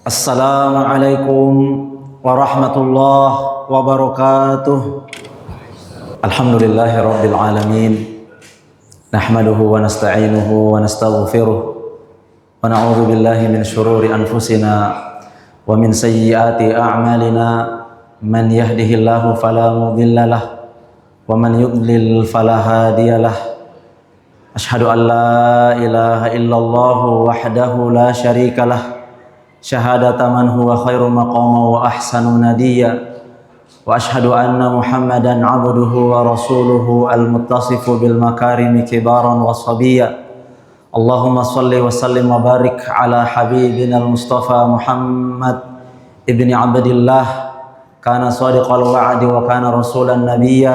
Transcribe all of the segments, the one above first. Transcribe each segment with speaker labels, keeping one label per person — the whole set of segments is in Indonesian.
Speaker 1: Assalamualaikum warahmatullahi wabarakatuh. Alhamdulillahi rabbil alamin. Nahmaduhu wa nasta'inuhu wa nastaghfiruh. Wa na'udzu billahi min syururi anfusina wa min sayyiati a'malina. Man yahdihillahu fala mudilla lah wa man yudlil fala hadiyalah. Asyhadu an la ilaha illallah wahdahu la syarikalah. Syahadata man huwa khairu maqama wa ahsanu nadiya. Wa ashhadu anna Muhammadan abduhu wa rasuluhu al-muttasifu bil makarimi kibaran wa sabiyya. Allahumma salli wa sallim wa barik ala habibina al-mustafa Muhammad ibni Abdillah. Kana sadiqal wa'di wa kana rasulan nabiyya.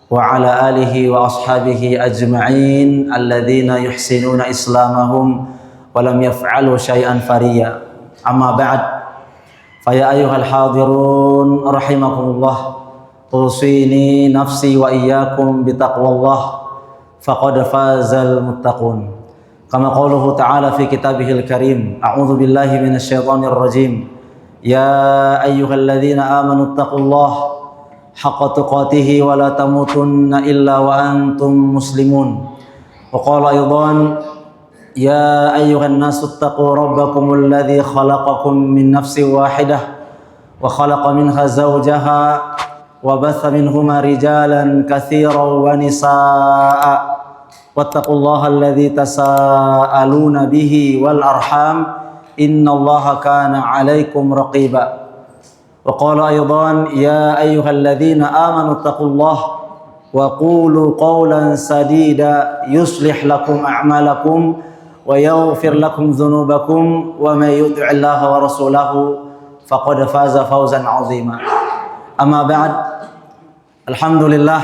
Speaker 1: Wa ala alihi wa ashabihi ajma'in alladhina yuhsinuna islamahum wa lam yaf'alu syai'an fariya. Amma ba'd, faya ayyuhal hadirun rahimakumullah, usini nafsi wa iyyakum bitaqwallah faqad fazal muttaqun. Kama qauluhu ta'ala fi kitabihil karim, a'udzu billahi minasyaitonir rajim. Ya ayyuhalladzina amanu taqullaha haqqa tuqatih wa la tamutunna illa wa antum muslimun. Wa qala aidan ya ayyuhan nasu taqu rabbakumul ladzi khalaqakum min nafsin wahidah wa khalaqa minha zawjaha wa batha minhuma rijalan katsiran wa nisaa wattaqullaha alladzi tasaaluna bihi wal arham innallaha kana 'alaikum raqiba. Wa qala aidan ya ayyuhalladzina amanu taqullaha wa qulu qawlan sadida yuslih lakum a'malakum wa yaghfir lakum dhunubakum wa may yuti'illaha wa rasulahu faqad faza fawzan 'azima. Amma ba'd, alhamdulillah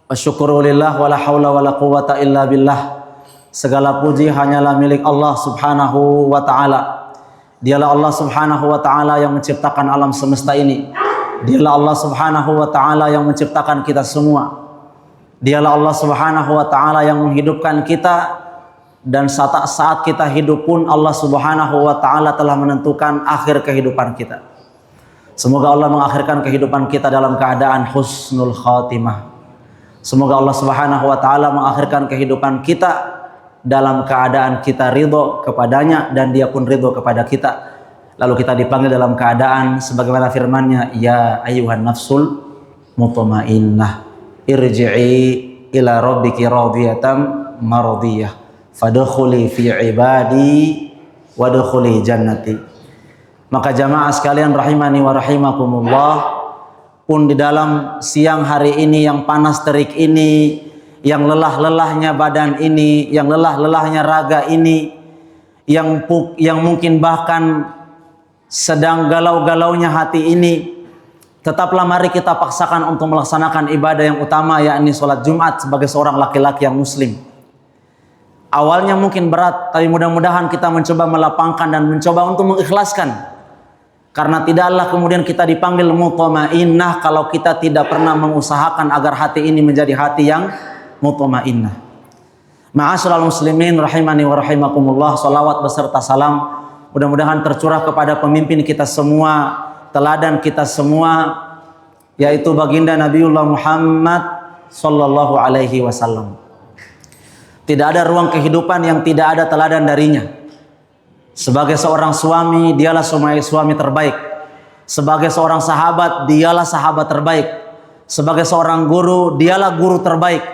Speaker 1: wa syukru lillah wa la haula wa la quwwata illa billah. Segala puji hanyalah milik Allah Subhanahu wa taala. Dialah Allah Subhanahu wa taala yang menciptakan alam semesta ini. Dialah Allah Subhanahu wa taala yang menciptakan kita semua. Dialah Allah Subhanahu wa taala yang menghidupkan kita, dan saat kita hidup pun Allah Subhanahu wa taala telah menentukan akhir kehidupan kita. Semoga Allah mengakhirkan kehidupan kita dalam keadaan husnul khatimah. Semoga Allah Subhanahu wa taala mengakhirkan kehidupan kita dalam keadaan kita ridho kepadanya dan dia pun ridho kepada kita. Lalu kita dipanggil dalam keadaan sebagaimana firman-Nya, ya ayyuhan nafsul mutmainnah irji'i ila rabbiki radiyatan mardiyah fadkhuli fi ibadi wadkhuli jannati. Maka jamaah sekalian rahimani wa rahimakumullah, pun di dalam siang hari ini yang panas terik ini, yang lelah-lelahnya badan ini, yang lelah-lelahnya raga ini, yang mungkin bahkan sedang galau-galaunya hati ini, tetaplah mari kita paksakan untuk melaksanakan ibadah yang utama, yakni sholat Jumat sebagai seorang laki-laki yang muslim. Awalnya mungkin berat, tapi mudah-mudahan kita mencoba melapangkan dan mencoba untuk mengikhlaskan. Karena tidaklah kemudian kita dipanggil mutmainnah kalau kita tidak pernah mengusahakan agar hati ini menjadi hati yang mutmainnah. Ma'asyiral muslimin rahimani wa rahimakumullah, salawat beserta salam mudah-mudahan tercurah kepada pemimpin kita semua, teladan kita semua, yaitu baginda Nabiullah Muhammad sallallahu alaihi wasallam. Tidak ada ruang kehidupan yang tidak ada teladan darinya. Sebagai seorang suami, dialah suami terbaik. Sebagai seorang sahabat, dialah sahabat terbaik. Sebagai seorang guru, dialah guru terbaik.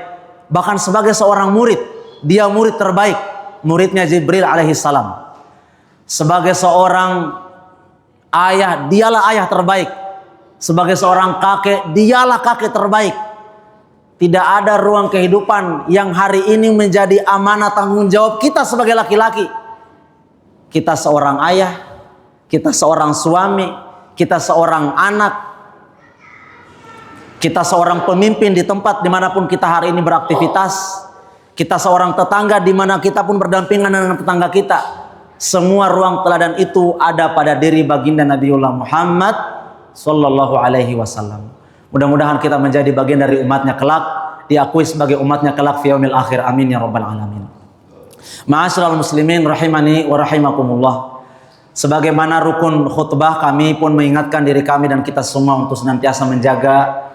Speaker 1: Bahkan sebagai seorang murid, dia murid terbaik, muridnya Jibril alaihissalam. Sebagai seorang ayah, dialah ayah terbaik. Sebagai seorang kakek, dialah kakek terbaik. Tidak ada ruang kehidupan yang hari ini menjadi amanah tanggung jawab kita sebagai laki-laki. Kita seorang ayah, kita seorang suami, kita seorang anak, kita seorang pemimpin di tempat dimanapun kita hari ini beraktivitas, kita seorang tetangga di mana kita pun berdampingan dengan tetangga kita. Semua ruang teladan itu ada pada diri baginda Nabiullah Muhammad sallallahu alaihi wasallam. Mudah-mudahan kita menjadi bagian dari umatnya kelak, diakui sebagai umatnya kelak fi yaumil akhir. Amin ya rabbal alamin. Ma'asyiral muslimin rahimani wa rahimakumullah. Sebagaimana rukun khutbah, kami pun mengingatkan diri kami dan kita semua untuk senantiasa menjaga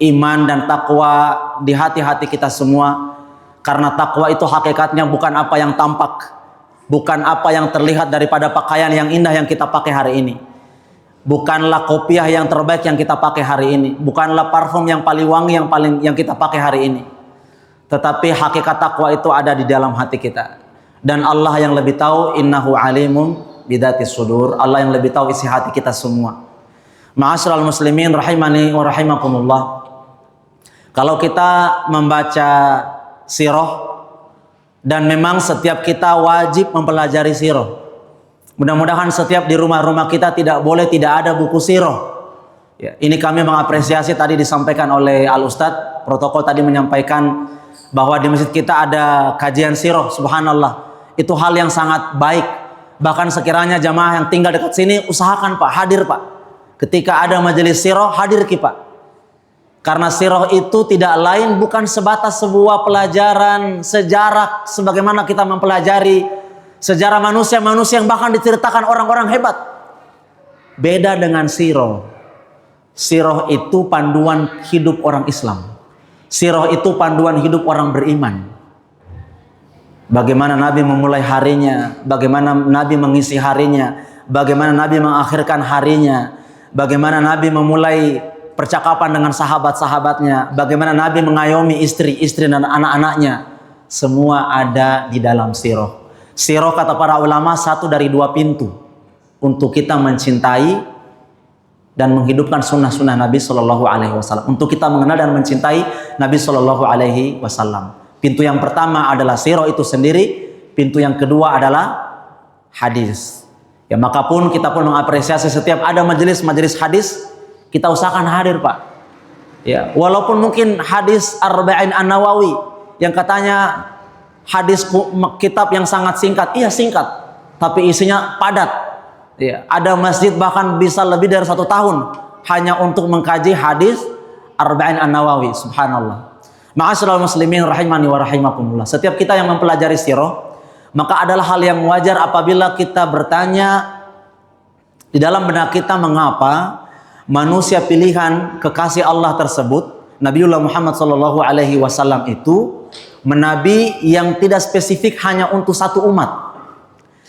Speaker 1: iman dan takwa di hati-hati kita semua. Karena takwa itu hakikatnya bukan apa yang tampak, bukan apa yang terlihat daripada pakaian yang indah yang kita pakai hari ini, bukanlah kopiah yang terbaik yang kita pakai hari ini, bukanlah parfum yang paling wangi yang kita pakai hari ini. Tetapi hakikat takwa itu ada di dalam hati kita. Dan Allah yang lebih tahu, innahu alimum bidatis sudur. Allah yang lebih tahu isi hati kita semua. Ma'asyiral muslimin rahimani wa rahimakumullah. Kalau kita membaca sirah, dan memang setiap kita wajib mempelajari sirah. Mudah-mudahan setiap di rumah-rumah kita tidak boleh tidak ada buku sirah. Ya, ini kami mengapresiasi tadi disampaikan oleh Al-Ustadz, protokol tadi menyampaikan bahwa di masjid kita ada kajian sirah. Subhanallah, itu hal yang sangat baik. Bahkan sekiranya jamaah yang tinggal dekat sini, usahakan Pak, hadir Pak. Ketika ada majelis sirah, hadir Ki Pak. Karena sirah itu tidak lain bukan sebatas sebuah pelajaran sejarah sebagaimana kita mempelajari sejarah manusia-manusia yang bahkan diceritakan orang-orang hebat. Beda dengan sirah. Sirah itu panduan hidup orang Islam. Sirah itu panduan hidup orang beriman. Bagaimana Nabi memulai harinya, bagaimana Nabi mengisi harinya, bagaimana Nabi mengakhirkan harinya, bagaimana Nabi memulai percakapan dengan sahabat-sahabatnya, bagaimana Nabi mengayomi istri-istri dan anak-anaknya. Semua ada di dalam sirah. Sirah kata para ulama satu dari dua pintu untuk kita mencintai dan menghidupkan sunnah-sunnah Nabi Shallallahu Alaihi Wasallam. Untuk kita mengenal dan mencintai Nabi Shallallahu Alaihi Wasallam. Pintu yang pertama adalah sirah itu sendiri. Pintu yang kedua adalah hadis. Ya, maka pun kita pun mengapresiasi setiap ada majelis-majelis hadis, kita usahakan hadir Pak. Ya, walaupun mungkin hadis Arba'in An-Nawawi yang katanya hadis kitab yang sangat singkat, iya singkat, tapi isinya padat. Ya, ada masjid bahkan bisa lebih dari 1 tahun hanya untuk mengkaji hadis Arba'in An-Nawawi. Subhanallah. Ma'asyiral muslimin rahimani wa rahimakumullah. Setiap kita yang mempelajari sirah, maka adalah hal yang wajar apabila kita bertanya di dalam benak kita mengapa manusia pilihan kekasih Allah tersebut, Nabiullah Muhammad sallallahu alaihi wasallam itu menabi yang tidak spesifik hanya untuk satu umat,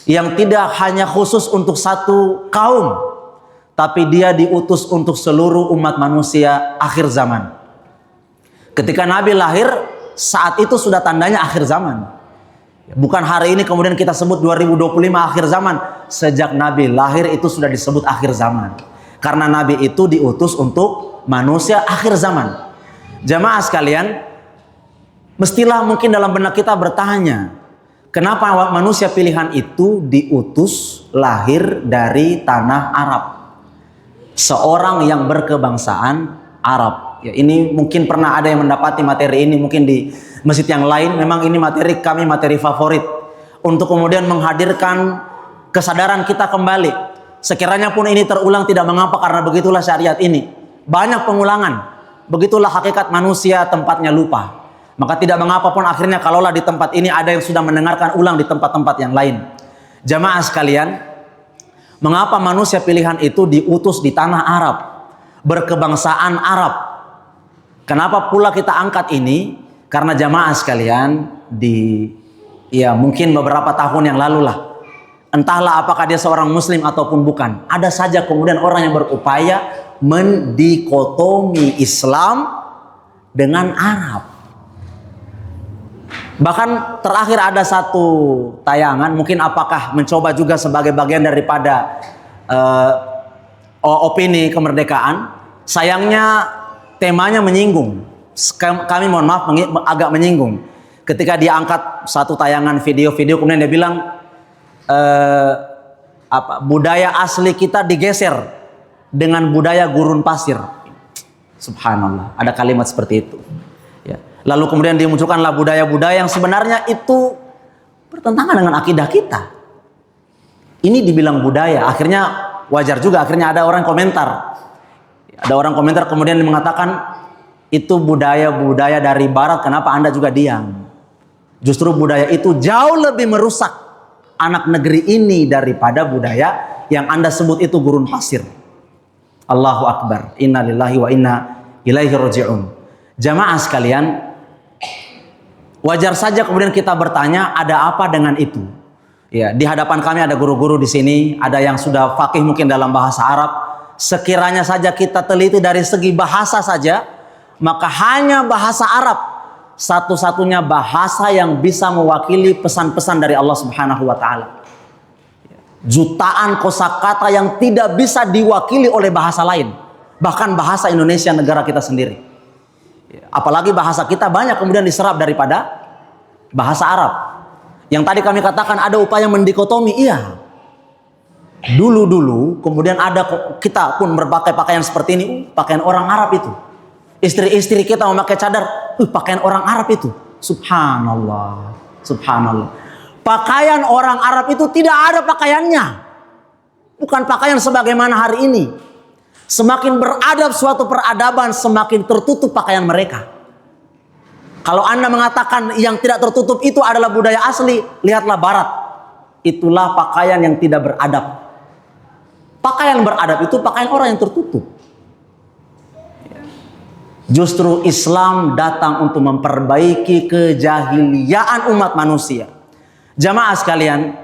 Speaker 1: yang tidak hanya khusus untuk satu kaum, tapi dia diutus untuk seluruh umat manusia akhir zaman. Ketika Nabi lahir, saat itu sudah tandanya akhir zaman. Bukan hari ini kemudian kita sebut 2025 akhir zaman. Sejak Nabi lahir itu sudah disebut akhir zaman. Karena Nabi itu diutus untuk manusia akhir zaman. Jamaah sekalian, mestilah mungkin dalam benak kita bertanya, kenapa manusia pilihan itu diutus lahir dari tanah Arab? Seorang yang berkebangsaan Arab. Ya, ini mungkin pernah ada yang mendapati materi ini mungkin di masjid yang lain. Memang ini materi kami, materi favorit untuk kemudian menghadirkan kesadaran kita kembali. Sekiranya pun ini terulang tidak mengapa, karena begitulah syariat ini. Banyak pengulangan. Begitulah hakikat manusia, tempatnya lupa. Maka tidak mengapa pun akhirnya kalaulah di tempat ini ada yang sudah mendengarkan ulang di tempat-tempat yang lain. Jamaah sekalian, mengapa manusia pilihan itu diutus di tanah Arab, berkebangsaan Arab? Kenapa pula kita angkat ini? Karena jamaah sekalian, mungkin beberapa tahun yang lalu lah, entahlah apakah dia seorang muslim ataupun bukan, ada saja kemudian orang yang berupaya mendikotomi Islam dengan Arab. Bahkan terakhir ada satu tayangan, mungkin apakah mencoba juga sebagai bagian daripada opini kemerdekaan. Sayangnya temanya menyinggung. Kami mohon maaf agak menyinggung. Ketika dia angkat satu tayangan video-video, kemudian dia bilang budaya asli kita digeser dengan budaya gurun pasir. Subhanallah, ada kalimat seperti itu. Ya. Lalu kemudian dimunculkanlah budaya-budaya yang sebenarnya itu bertentangan dengan akidah kita. Ini dibilang budaya, akhirnya wajar juga. Akhirnya ada orang komentar. Ada orang komentar kemudian mengatakan, itu budaya-budaya dari barat, kenapa Anda juga diam? Justru budaya itu jauh lebih merusak anak negeri ini daripada budaya yang Anda sebut itu gurun pasir. Allahu Akbar. Inna lillahi wa inna ilaihi raji'un. Jamaah sekalian, wajar saja kemudian kita bertanya, ada apa dengan itu? Ya, di hadapan kami ada guru-guru di sini, ada yang sudah faqih mungkin dalam bahasa Arab. Sekiranya saja kita teliti dari segi bahasa saja, maka hanya bahasa Arab satu-satunya bahasa yang bisa mewakili pesan-pesan dari Allah Subhanahu wa taala. Jutaan kosakata yang tidak bisa diwakili oleh bahasa lain, bahkan bahasa Indonesia negara kita sendiri. Apalagi bahasa kita banyak kemudian diserap daripada bahasa Arab. Yang tadi kami katakan ada upaya mendikotomi, iya. Dulu kemudian ada, kita pun berpakai pakaian seperti ini, pakaian orang Arab itu. Istri-istri kita memakai cadar, pakaian orang Arab itu. Subhanallah, subhanallah. Pakaian orang Arab itu tidak ada pakaiannya. Bukan pakaian sebagaimana hari ini. Semakin beradab suatu peradaban, semakin tertutup pakaian mereka. Kalau Anda mengatakan yang tidak tertutup itu adalah budaya asli, lihatlah Barat. Itulah pakaian yang tidak beradab. Pakaian beradab itu pakaian orang yang tertutup. Justru Islam datang untuk memperbaiki kejahiliaan umat manusia. Jamaah sekalian,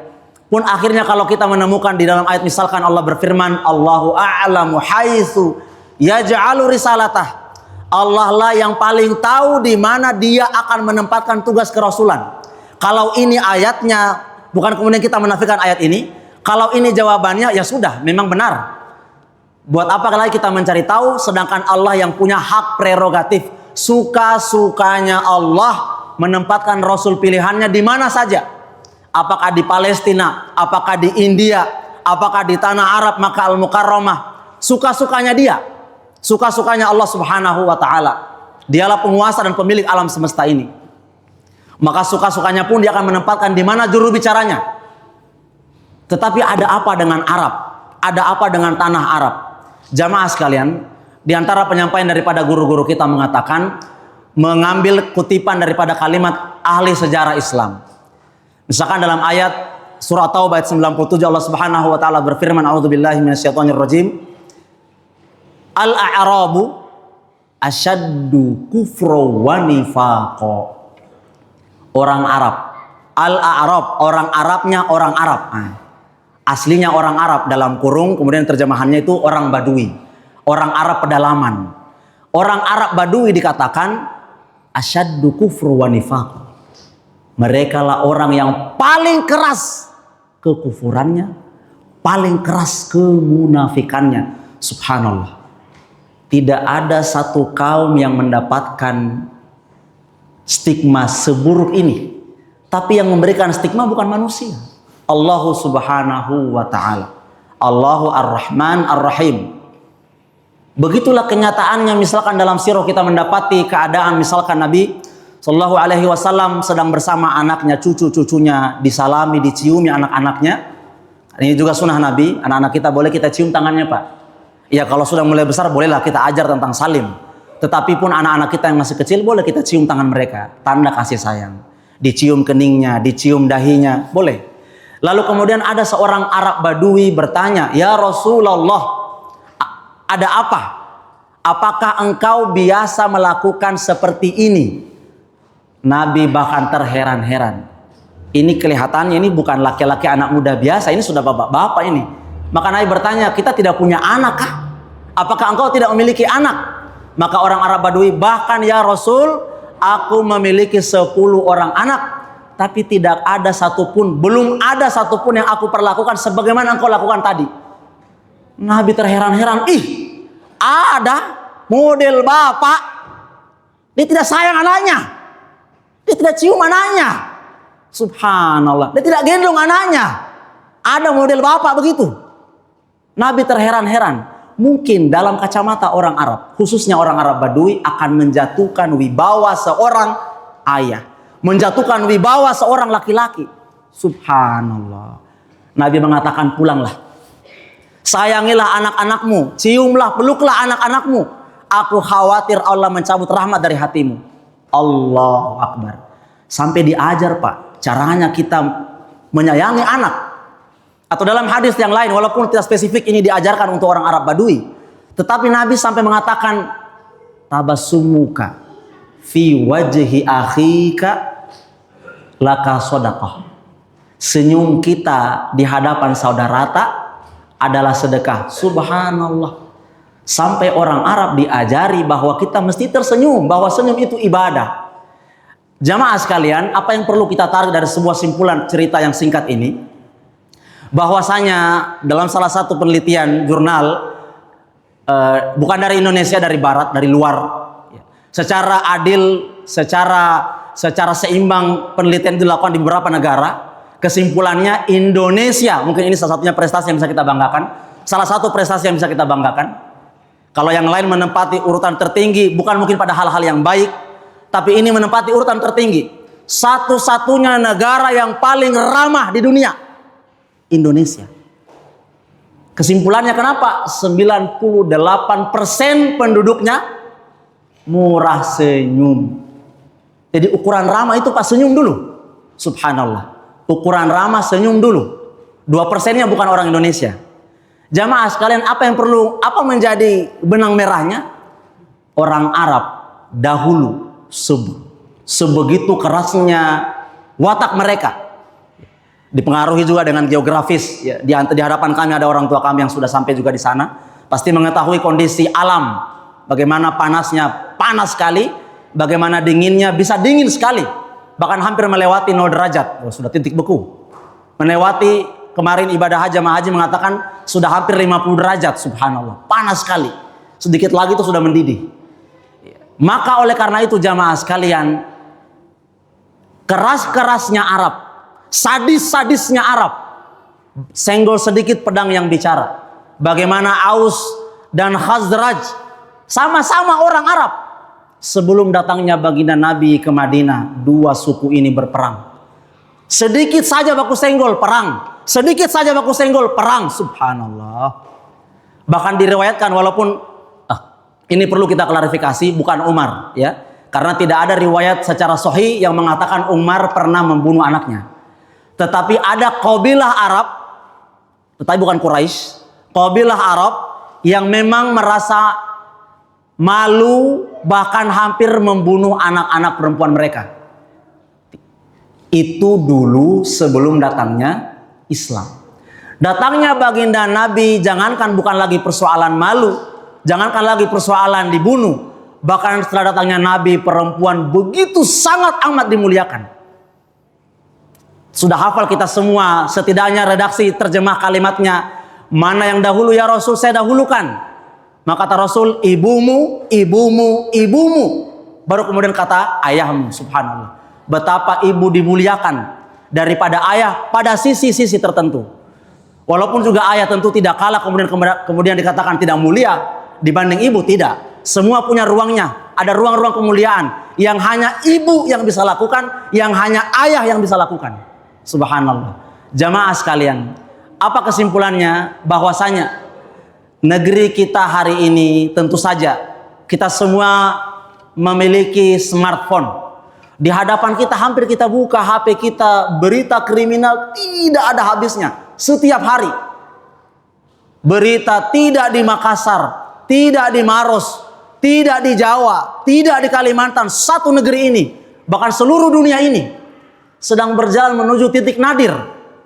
Speaker 1: pun akhirnya kalau kita menemukan di dalam ayat, misalkan Allah berfirman, Allahu a'lamu haitsu yaj'alu risalatah. Allah lah yang paling tahu di mana dia akan menempatkan tugas kerasulan. Kalau ini ayatnya, bukan kemudian kita menafikan ayat ini. Kalau ini jawabannya, ya sudah, memang benar. Buat apa lagi kita mencari tahu, sedangkan Allah yang punya hak prerogatif. Suka-sukanya Allah menempatkan Rasul pilihannya di mana saja. Apakah di Palestina, apakah di India, apakah di tanah Arab Makkah Al-Mukarramah. Suka-sukanya dia. Suka-sukanya Allah Subhanahu wa ta'ala. Dialah penguasa dan pemilik alam semesta ini. Maka suka-sukanya pun dia akan menempatkan di mana juru bicaranya. Tetapi ada apa dengan Arab? Ada apa dengan tanah Arab? Jamaah sekalian, di antara penyampaian daripada guru-guru kita mengatakan, mengambil kutipan daripada kalimat ahli sejarah Islam. Misalkan dalam ayat surah Taubah ayat 97 Allah Subhanahu wa taala berfirman, a'udzubillahi minasyaitonir rajim. Al-a'rabu asyaddu kufra wa nifaqa. Orang Arab. Al-a'rab, orang Arabnya orang Arab. Aslinya orang Arab dalam kurung, kemudian terjemahannya itu orang Badui. Orang Arab pedalaman. Orang Arab Badui dikatakan asyaddu kufra wa nifaqa. Mereka lah orang yang paling keras kekufurannya, paling keras kemunafikannya. Subhanallah. Tidak ada satu kaum yang mendapatkan stigma seburuk ini. Tapi yang memberikan stigma bukan manusia. Allahu Subhanahu wa ta'ala. Allahu Ar-Rahman Ar-Rahim. Begitulah kenyataannya, misalkan dalam sirah kita mendapati keadaan misalkan Nabi Sallallahu alaihi wasallam sedang bersama anaknya, cucu-cucunya, disalami, diciumi anak-anaknya. Ini juga sunnah Nabi. Anak-anak kita boleh kita cium tangannya, Pak. Ya kalau sudah mulai besar bolehlah kita ajar tentang salim. Tetapi pun anak-anak kita yang masih kecil boleh kita cium tangan mereka, tanda kasih sayang. Dicium keningnya, dicium dahinya, boleh. Lalu kemudian ada seorang Arab Badui bertanya, "Ya Rasulullah, ada apa? Apakah engkau biasa melakukan seperti ini?" Nabi bahkan terheran-heran. Ini kelihatannya ini bukan laki-laki anak muda biasa, ini sudah bapak-bapak ini. Maka Nabi bertanya, kita tidak punya anak kah? Apakah engkau tidak memiliki anak? Maka orang Arab Badui, bahkan ya Rasul, aku memiliki 10 orang anak. Tapi tidak ada satupun, belum ada satupun yang aku perlakukan sebagaimana engkau lakukan tadi. Nabi terheran-heran, ada model bapak, dia tidak sayang anaknya. Dia tidak cium anaknya. Subhanallah. Dia tidak gendong anaknya. Ada model bapak begitu. Nabi terheran-heran. Mungkin dalam kacamata orang Arab, khususnya orang Arab Badui, akan menjatuhkan wibawa seorang ayah. Menjatuhkan wibawa seorang laki-laki. Subhanallah. Nabi mengatakan, pulanglah. Sayangilah anak-anakmu. Ciumlah, peluklah anak-anakmu. Aku khawatir Allah mencabut rahmat dari hatimu. Allahu Akbar. Sampai diajar, Pak, caranya kita menyayangi anak. Atau dalam hadis yang lain, walaupun tidak spesifik ini diajarkan untuk orang Arab Badui, tetapi Nabi sampai mengatakan tabassumuka fi wajhi akhika laka shadaqah. Senyum kita di hadapan saudara adalah sedekah. Subhanallah. Sampai orang Arab diajari bahwa kita mesti tersenyum, bahwa senyum itu ibadah. Jamaah sekalian, apa yang perlu kita tarik dari sebuah simpulan cerita yang singkat ini? Bahwasanya dalam salah satu penelitian jurnal, bukan dari Indonesia, dari Barat, dari luar, secara adil, secara seimbang penelitian dilakukan di beberapa negara. Kesimpulannya Indonesia, mungkin ini salah satunya prestasi yang bisa kita banggakan. Salah satu prestasi yang bisa kita banggakan. Kalau yang lain menempati urutan tertinggi, bukan mungkin pada hal-hal yang baik, tapi ini menempati urutan tertinggi. Satu-satunya negara yang paling ramah di dunia, Indonesia. Kesimpulannya kenapa? 98% penduduknya murah senyum. Jadi ukuran ramah itu pas senyum dulu. Subhanallah. Ukuran ramah senyum dulu. 2%-nya bukan orang Indonesia. Jamaah sekalian, apa menjadi benang merahnya? Orang Arab dahulu sebegitu kerasnya watak mereka. Dipengaruhi juga dengan geografis. Ya, di hadapan kami ada orang tua kami yang sudah sampai juga di sana. Pasti mengetahui kondisi alam. Bagaimana panasnya, panas sekali. Bagaimana dinginnya, bisa dingin sekali. Bahkan hampir melewati 0 derajat. Oh, sudah titik beku. Melewati kemarin ibadah haji, jamaah haji mengatakan sudah hampir 50 derajat. Subhanallah. Panas sekali. Sedikit lagi itu sudah mendidih. Maka oleh karena itu jamaah sekalian, keras-kerasnya Arab, sadis-sadisnya Arab, senggol sedikit pedang yang bicara. Bagaimana Aus dan Khazraj, sama-sama orang Arab. Sebelum datangnya baginda Nabi ke Madinah, dua suku ini berperang. Sedikit saja baku senggol, perang. Sedikit saja baku senggol, perang. Subhanallah. Bahkan diriwayatkan, walaupun ini perlu kita klarifikasi, bukan Umar, ya, karena tidak ada riwayat secara sahih yang mengatakan Umar pernah membunuh anaknya. Tetapi ada kabilah Arab, tetapi bukan Quraisy, kabilah Arab yang memang merasa malu, bahkan hampir membunuh anak-anak perempuan mereka. Itu dulu sebelum datangnya Islam. Datangnya baginda Nabi, jangankan bukan lagi persoalan malu, jangankan lagi persoalan dibunuh, bahkan setelah datangnya Nabi, perempuan begitu sangat amat dimuliakan. Sudah hafal kita semua, setidaknya redaksi terjemah kalimatnya, mana yang dahulu ya Rasul, saya dahulukan. Maka kata Rasul, ibumu, ibumu, ibumu. Baru kemudian kata ayahmu. Subhanallah. Betapa ibu dimuliakan daripada ayah pada sisi-sisi tertentu. Walaupun juga ayah tentu tidak kalah kemudian dikatakan tidak mulia dibanding ibu, tidak. Semua punya ruangnya. Ada ruang-ruang kemuliaan yang hanya ibu yang bisa lakukan, yang hanya ayah yang bisa lakukan. Subhanallah. Jamaah sekalian, apa kesimpulannya? Bahwasanya negeri kita hari ini tentu saja kita semua memiliki smartphone. Di hadapan kita hampir kita buka HP kita, berita kriminal tidak ada habisnya. Setiap hari. Berita tidak di Makassar, tidak di Maros, tidak di Jawa, tidak di Kalimantan. Satu negeri ini, bahkan seluruh dunia ini sedang berjalan menuju titik nadir.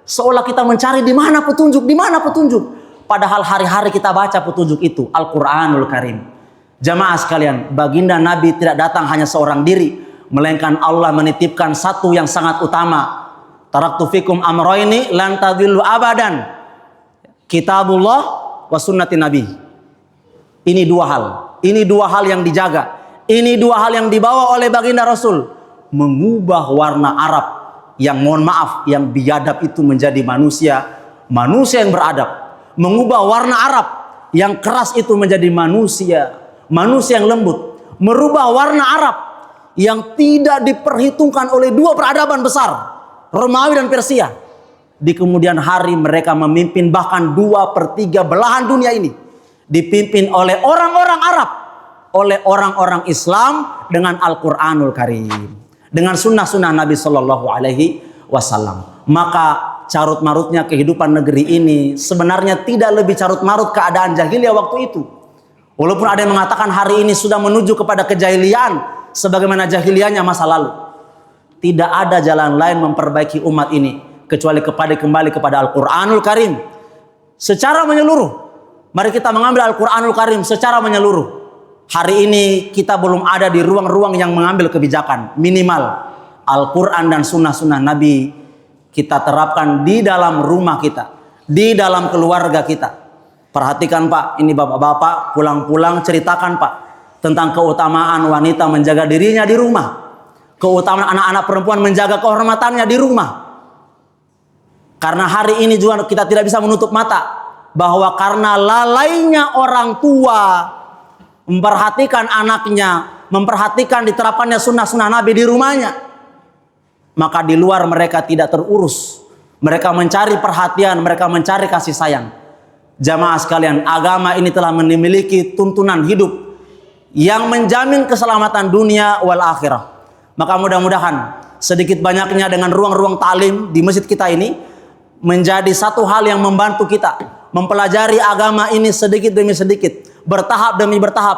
Speaker 1: Seolah kita mencari di mana petunjuk, di mana petunjuk. Padahal hari-hari kita baca petunjuk itu, Al-Quranul Karim. Jamaah sekalian, baginda Nabi tidak datang hanya seorang diri, melainkan Allah menitipkan satu yang sangat utama. Taraktu fikum amroini lan tadillu abadan. Kitabullah wa sunnati Nabi. Ini dua hal. Ini dua hal yang dijaga. Ini dua hal yang dibawa oleh baginda Rasul. Mengubah warna Arab yang mohon maaf, yang biadab itu menjadi manusia yang beradab. Mengubah warna Arab yang keras itu menjadi manusia yang lembut. Merubah warna Arab yang tidak diperhitungkan oleh dua peradaban besar, Romawi dan Persia. Di kemudian hari mereka memimpin bahkan 2/3 belahan dunia ini. Dipimpin oleh orang-orang Arab, oleh orang-orang Islam dengan Al-Quranul Karim, dengan sunnah-sunnah Nabi Sallallahu Alaihi Wasallam. Maka carut-marutnya kehidupan negeri ini sebenarnya tidak lebih carut-marut keadaan jahiliyah waktu itu. Walaupun ada yang mengatakan hari ini sudah menuju kepada kejahilian sebagaimana jahiliyahnya masa lalu. Tidak ada jalan lain memperbaiki umat ini kecuali kembali kepada Al-Quranul Karim secara menyeluruh. Mari kita mengambil Al-Quranul Karim secara menyeluruh. Hari ini kita belum ada di ruang-ruang yang mengambil kebijakan. Minimal Al-Quran dan sunnah-sunnah Nabi kita terapkan di dalam rumah kita, di dalam keluarga kita. Perhatikan Pak, ini bapak-bapak pulang-pulang ceritakan Pak tentang keutamaan wanita menjaga dirinya di rumah, keutamaan anak-anak perempuan menjaga kehormatannya di rumah. Karena hari ini juga kita tidak bisa menutup mata bahwa karena lalainya orang tua memperhatikan anaknya, memperhatikan diterapkannya sunnah-sunnah Nabi di rumahnya, maka di luar mereka tidak terurus. Mereka mencari perhatian, mereka mencari kasih sayang. Jamaah sekalian, agama ini telah memiliki tuntunan hidup yang menjamin keselamatan dunia wal akhirah. Maka mudah-mudahan sedikit banyaknya dengan ruang-ruang talim di masjid kita ini menjadi satu hal yang membantu kita mempelajari agama ini sedikit demi sedikit, bertahap demi bertahap,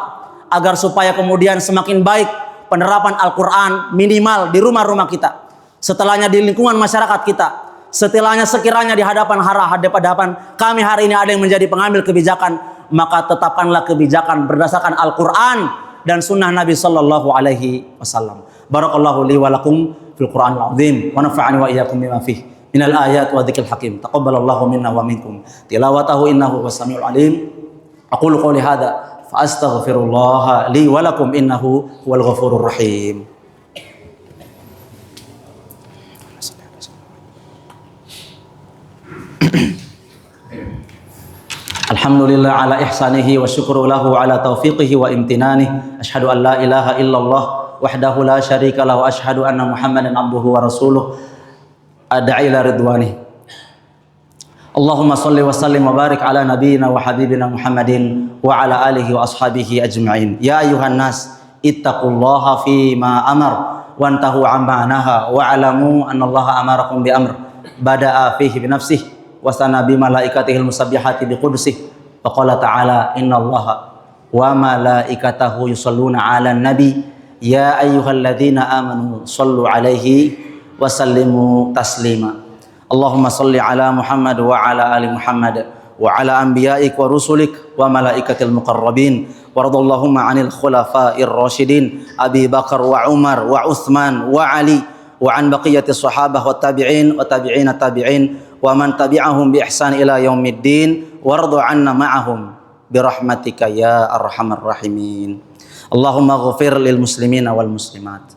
Speaker 1: agar supaya kemudian semakin baik penerapan Al-Quran minimal di rumah-rumah kita, setelahnya di lingkungan masyarakat kita, setelahnya sekiranya di hadapan kami hari ini ada yang menjadi pengambil kebijakan, maka tetapkanlah kebijakan berdasarkan Al-Quran dan sunnah Nabi Sallallahu Alaihi Wasallam. Barakallahu li wa lakum fil Quranil Azim wa nafa'ani wa iyyakum bima fihi minal ayat wa dzikril hakim. Taqabbalallahu minna wa minkum tilawatahu innahu was-sami'ul alim. Aqulu qawli hadza fa astaghfirullah li wa lakum innahu huwal ghafurur rahim. Alhamdulillah ala ihsanihi wa syukru lahu ala taufiqihi wa imtinanihi. Asyhadu an la ilaha illallah wahdahu la syarika lahu wa asyhadu anna Muhammadan abduhu wa rasuluh ad'a ila ridwani. Allahumma salli wa sallim wa barik ala nabiyyina wa habibina Muhammadin wa ala alihi wa ashabihi ajma'in. Ya ayuhan nas ittaqullaha fi ma amar wa antahu amma naha wa alamu annallaha amarakum bi amr bada'a fihi bi nafsihi wa sana bi malaikatihil musabbihati bi qudusihi wa qala ta'ala innallaha wa malaikatahu yusalluna 'alan nabi ya ayyuhalladzina amanu sallu 'alaihi wasallimu taslima. Allahumma salli ala Muhammad wa ala ali Muhammad wa ala anbiya'ik wa rusulik wa malaikatil muqarrabin wa radallahumma 'anil khulafa'ir rasyidin Abi Bakar wa Umar wa Utsman wa Ali wa an baqiyatis sahabah wa tabi'in wa tabi'ina tabi'in wa man tabi'ahum bi ihsan ila yaumiddin warḍu 'anna ma'ahum bi rahmatika ya arhamar rahimin. Allahumma ighfir lil muslimina wal muslimat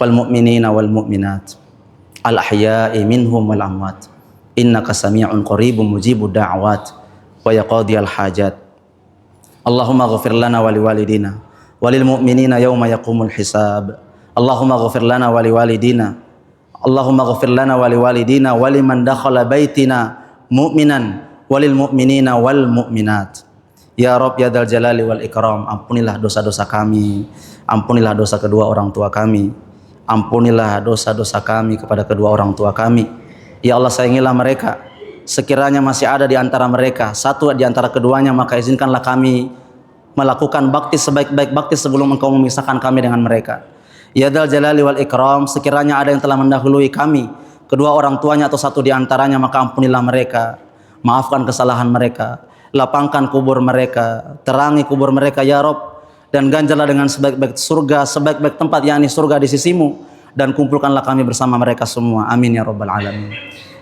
Speaker 1: wal mu'minina wal mu'minat al ahya'i minhum wal amwat innaka sami'un qaribun mujibud da'awat wa yaqdi al hajat. Allahumma ighfir lana wa liwalidina walil mu'minina yawma yaqumul hisab. Allahumma ighfir lana wa liwalidina Allahumma ighfir lana wa liwalidina wa liman dakhala baitina mu'minan walil mu'minina wal mu'minat. Ya Rabb ya Dzal Jalali wal Ikram, ampunilah dosa-dosa kami, ampunilah dosa kedua orang tua kami, ampunilah dosa-dosa kami kepada kedua orang tua kami. Ya Allah, sayangilah mereka. Sekiranya masih ada di antara mereka satu di antara keduanya, maka izinkanlah kami melakukan bakti sebaik-baik bakti sebelum Engkau memisahkan kami dengan mereka. Ya Dzal Jalali wal Ikram, sekiranya ada yang telah mendahului kami, kedua orang tuanya atau satu di antaranya, maka ampunilah mereka. Maafkan kesalahan mereka, lapangkan kubur mereka, terangi kubur mereka ya Rabb, dan ganjarlah dengan sebaik-baik surga, sebaik-baik tempat yakni surga di sisimu, dan kumpulkanlah kami bersama mereka semua. Amin ya rabbal alamin.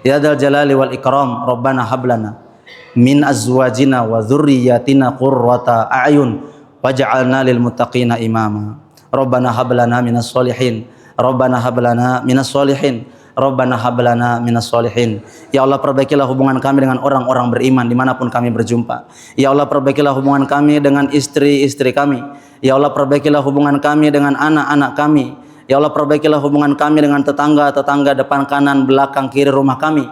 Speaker 1: Ya Dzal Jalali wal Ikram, Rabbana hablana min azwajina wa dzurriyyatina qurrata a'yun waj'alna lil muttaqina imama. Rabbana hablana minas solihin, Rabbana hablana minas solihin, Rabbana hablana minas solihin. Ya Allah, perbaikilah hubungan kami dengan orang-orang beriman dimanapun kami berjumpa. Ya Allah, perbaikilah hubungan kami dengan istri-istri kami. Ya Allah, perbaikilah hubungan kami dengan anak-anak kami. Ya Allah, perbaikilah hubungan kami dengan tetangga-tetangga depan, kanan, belakang, kiri rumah kami.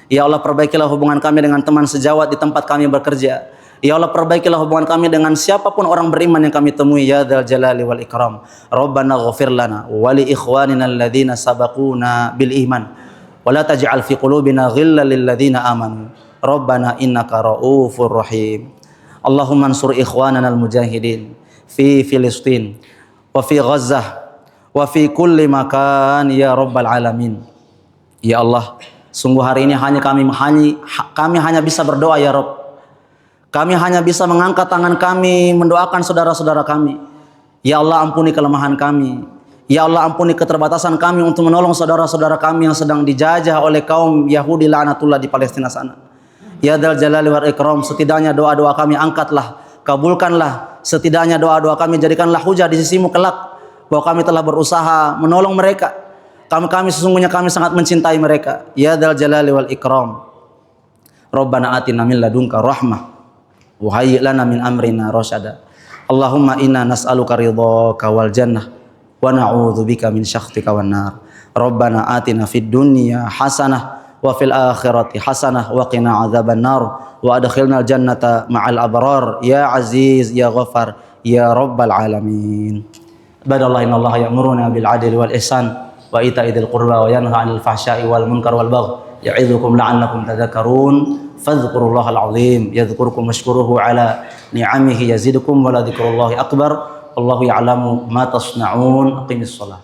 Speaker 1: Ya Allah, perbaikilah hubungan kami dengan teman sejawat di tempat kami bekerja. Ya Allah, perbaikilah hubungan kami dengan siapapun orang beriman yang kami temui. Ya Dzal Jalali wal Ikram. Rabbana ighfir lana wa li ikhwanina alladzina sabaquna bil iman wa la taj'al fi qulubina ghillan lil ladzina amanu rabbana innaka raufur rahim. Allahumma ansur ikhwanana al mujahidin fi Filistin wa fi Ghazzah wa fi kulli makan ya rabbal alamin. Ya Allah, sungguh hari ini kami hanya bisa berdoa ya Rabb. Kami hanya bisa mengangkat tangan kami mendoakan saudara-saudara kami. Ya Allah, ampuni kelemahan kami. Ya Allah, ampuni keterbatasan kami untuk menolong saudara-saudara kami yang sedang dijajah oleh kaum Yahudi laknatullah di Palestina sana. Ya Dzal Jalali wal Ikram, setidaknya doa-doa kami angkatlah, kabulkanlah. Setidaknya doa-doa kami jadikanlah hujah di sisimu kelak bahwa kami telah berusaha menolong mereka. Kami sesungguhnya kami sangat mencintai mereka. Ya Dzal Jalali wal Ikram. Rabbana atina min ladunka rahmah wa hayyi' lana min amrina rasyada. Allahumma inna nas'aluka ridhaka wal jannah wa na'udzubika min sakhtika wan nar. Rabbana atina fid dunya hasanah wa fil akhirati hasanah wa qina adzaban nar wa adkhilnal jannata ma'al abrar ya aziz ya ghaffar ya rabbal alamin. Ibadallah, innallaha ya'muruna bil 'adli wal ihsan wa ita'i dzil qurba wa yanha 'anil fahsya'i wal munkar wal baghi ya'idzukum la'allakum tadhakkarun. Fadhkurullaha al-'azim yadhkurkum washkuruhu ala ni'amihi yazidukum wa la dzikrullahi akbar. Wallahu ya'lamu ma tasna'un. Aqimis shalah.